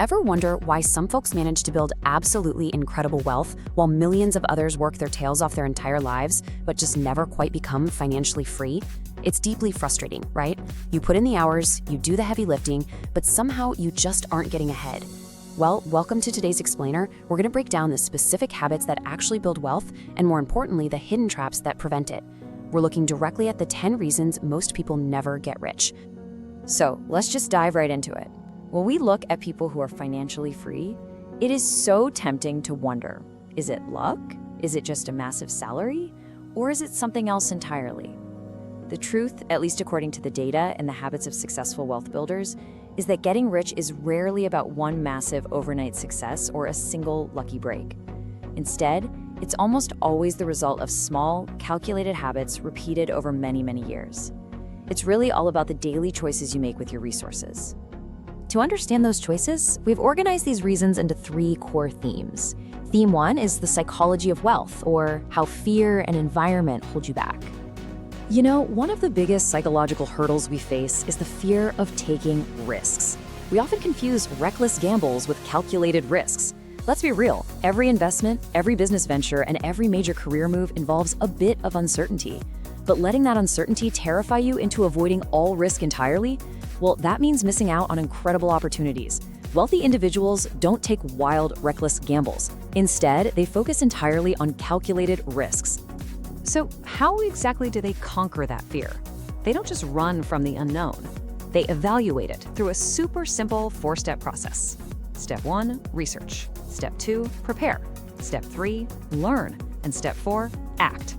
Ever wonder why some folks manage to build absolutely incredible wealth while millions of others work their tails off their entire lives, but just never quite become financially free? It's deeply frustrating, right? You put in the hours, you do the heavy lifting, but somehow you just aren't getting ahead. Well, welcome to today's Explainer. We're going to break down the specific habits that actually build wealth, and more importantly, the hidden traps that prevent it. We're looking directly at the 10 reasons most people never get rich. So let's just dive right into it. When we look at people who are financially free, it is so tempting to wonder, is it luck? Is it just a massive salary? Or is it something else entirely? The truth, at least according to the data and the habits of successful wealth builders, is that getting rich is rarely about one massive overnight success or a single lucky break. Instead, it's almost always the result of small, calculated habits repeated over many, many years. It's really all about the daily choices you make with your resources. To understand those choices, we've organized these reasons into 3 core themes. Theme 1 is the psychology of wealth, or how fear and environment hold you back. You know, one of the biggest psychological hurdles we face is the fear of taking risks. We often confuse reckless gambles with calculated risks. Let's be real, every investment, every business venture, and every major career move involves a bit of uncertainty. But letting that uncertainty terrify you into avoiding all risk entirely? Well, that means missing out on incredible opportunities. Wealthy individuals don't take wild, reckless gambles. Instead, they focus entirely on calculated risks. So how exactly do they conquer that fear? They don't just run from the unknown. They evaluate it through a super simple 4-step process. Step 1, research. Step 2, prepare. Step 3, learn. And step 4, act.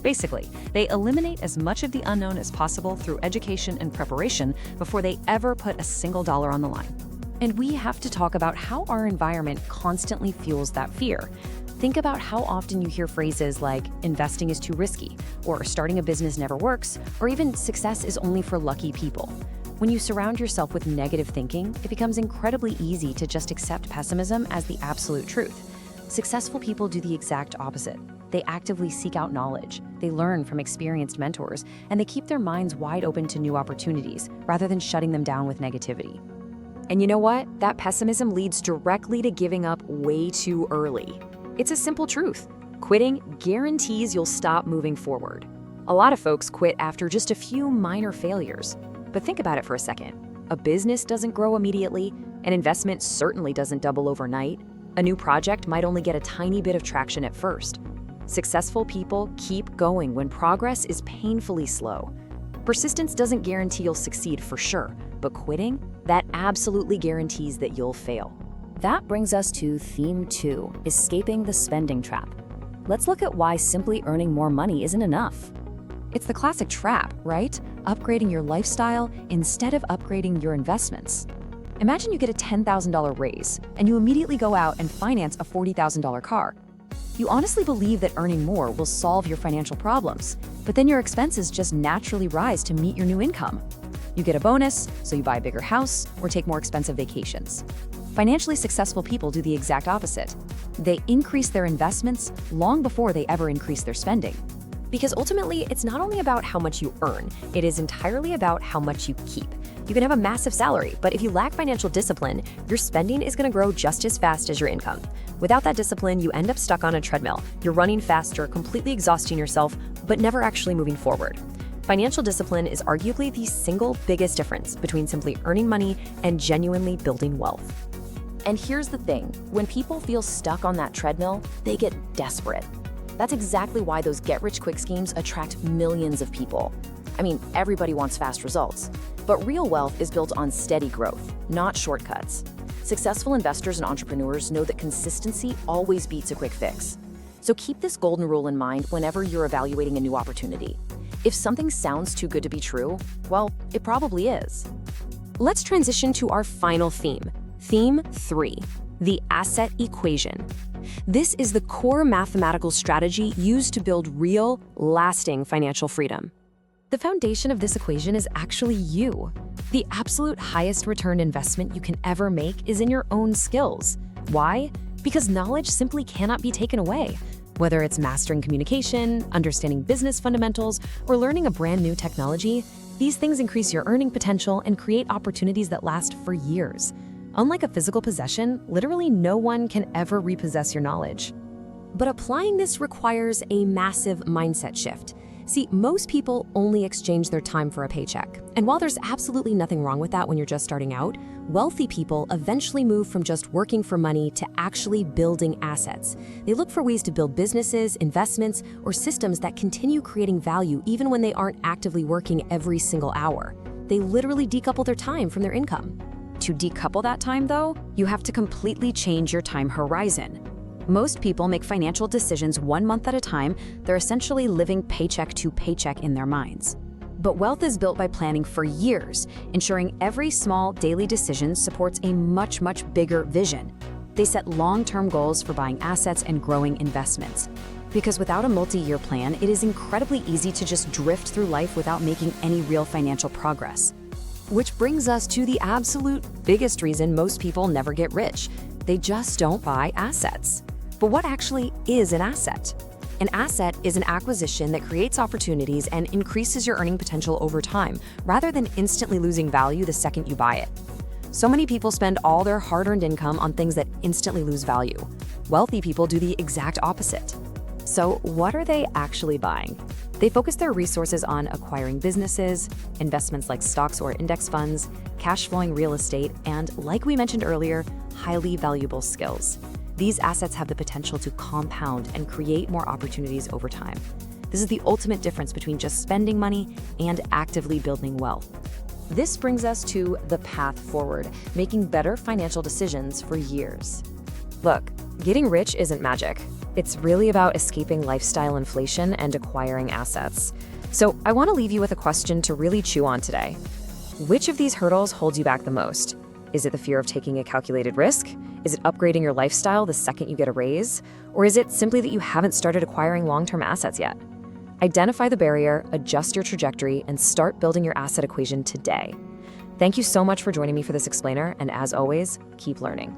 Basically, they eliminate as much of the unknown as possible through education and preparation before they ever put a single dollar on the line. And we have to talk about how our environment constantly fuels that fear. Think about how often you hear phrases like, investing is too risky, or starting a business never works, or even success is only for lucky people. When you surround yourself with negative thinking, it becomes incredibly easy to just accept pessimism as the absolute truth. Successful people do the exact opposite. They actively seek out knowledge, they learn from experienced mentors, and they keep their minds wide open to new opportunities rather than shutting them down with negativity. And you know what? That pessimism leads directly to giving up way too early. It's a simple truth. Quitting guarantees you'll stop moving forward. A lot of folks quit after just a few minor failures. But think about it for a second. A business doesn't grow immediately, an investment certainly doesn't double overnight, a new project might only get a tiny bit of traction at first. Successful people keep going when progress is painfully slow. Persistence doesn't guarantee you'll succeed for sure, but quitting, that absolutely guarantees that you'll fail. That brings us to theme 2, escaping the spending trap. Let's look at why simply earning more money isn't enough. It's the classic trap, right? Upgrading your lifestyle instead of upgrading your investments. Imagine you get a $10,000 raise, and you immediately go out and finance a $40,000 car. You honestly believe that earning more will solve your financial problems, but then your expenses just naturally rise to meet your new income. You get a bonus, so you buy a bigger house or take more expensive vacations. Financially successful people do the exact opposite. They increase their investments long before they ever increase their spending. Because ultimately, it's not only about how much you earn, it is entirely about how much you keep. You can have a massive salary, but if you lack financial discipline, your spending is going to grow just as fast as your income. Without that discipline, you end up stuck on a treadmill. You're running faster, completely exhausting yourself, but never actually moving forward. Financial discipline is arguably the single biggest difference between simply earning money and genuinely building wealth. And here's the thing, when people feel stuck on that treadmill, they get desperate. That's exactly why those get-rich-quick schemes attract millions of people. I mean, everybody wants fast results. But real wealth is built on steady growth, not shortcuts. Successful investors and entrepreneurs know that consistency always beats a quick fix. So keep this golden rule in mind whenever you're evaluating a new opportunity. If something sounds too good to be true, well, it probably is. Let's transition to our final theme. Theme 3, the asset equation. This is the core mathematical strategy used to build real, lasting financial freedom. The foundation of this equation is actually you. The absolute highest return investment you can ever make is in your own skills. Why? Because knowledge simply cannot be taken away. Whether it's mastering communication, understanding business fundamentals, or learning a brand new technology, these things increase your earning potential and create opportunities that last for years. Unlike a physical possession, literally no one can ever repossess your knowledge. But applying this requires a massive mindset shift. See, most people only exchange their time for a paycheck. And while there's absolutely nothing wrong with that when you're just starting out, wealthy people eventually move from just working for money to actually building assets. They look for ways to build businesses, investments, or systems that continue creating value even when they aren't actively working every single hour. They literally decouple their time from their income. To decouple that time, though, you have to completely change your time horizon. Most people make financial decisions 1 month at a time. They're essentially living paycheck to paycheck in their minds. But wealth is built by planning for years, ensuring every small daily decision supports a much bigger vision. They set long-term goals for buying assets and growing investments. Because without a multi-year plan, it is incredibly easy to just drift through life without making any real financial progress. Which brings us to the absolute biggest reason most people never get rich. They just don't buy assets. But what actually is an asset? An asset is an acquisition that creates opportunities and increases your earning potential over time, rather than instantly losing value the second you buy it. So many people spend all their hard-earned income on things that instantly lose value. Wealthy people do the exact opposite. So what are they actually buying? They focus their resources on acquiring businesses, investments like stocks or index funds, cash-flowing real estate, and, like we mentioned earlier, highly valuable skills. These assets have the potential to compound and create more opportunities over time. This is the ultimate difference between just spending money and actively building wealth. This brings us to the path forward, making better financial decisions for years. Look, getting rich isn't magic. It's really about escaping lifestyle inflation and acquiring assets. So I want to leave you with a question to really chew on today. Which of these hurdles holds you back the most? Is it the fear of taking a calculated risk? Is it upgrading your lifestyle the second you get a raise? Or is it simply that you haven't started acquiring long-term assets yet? Identify the barrier, adjust your trajectory, and start building your asset equation today. Thank you so much for joining me for this explainer, and as always, keep learning.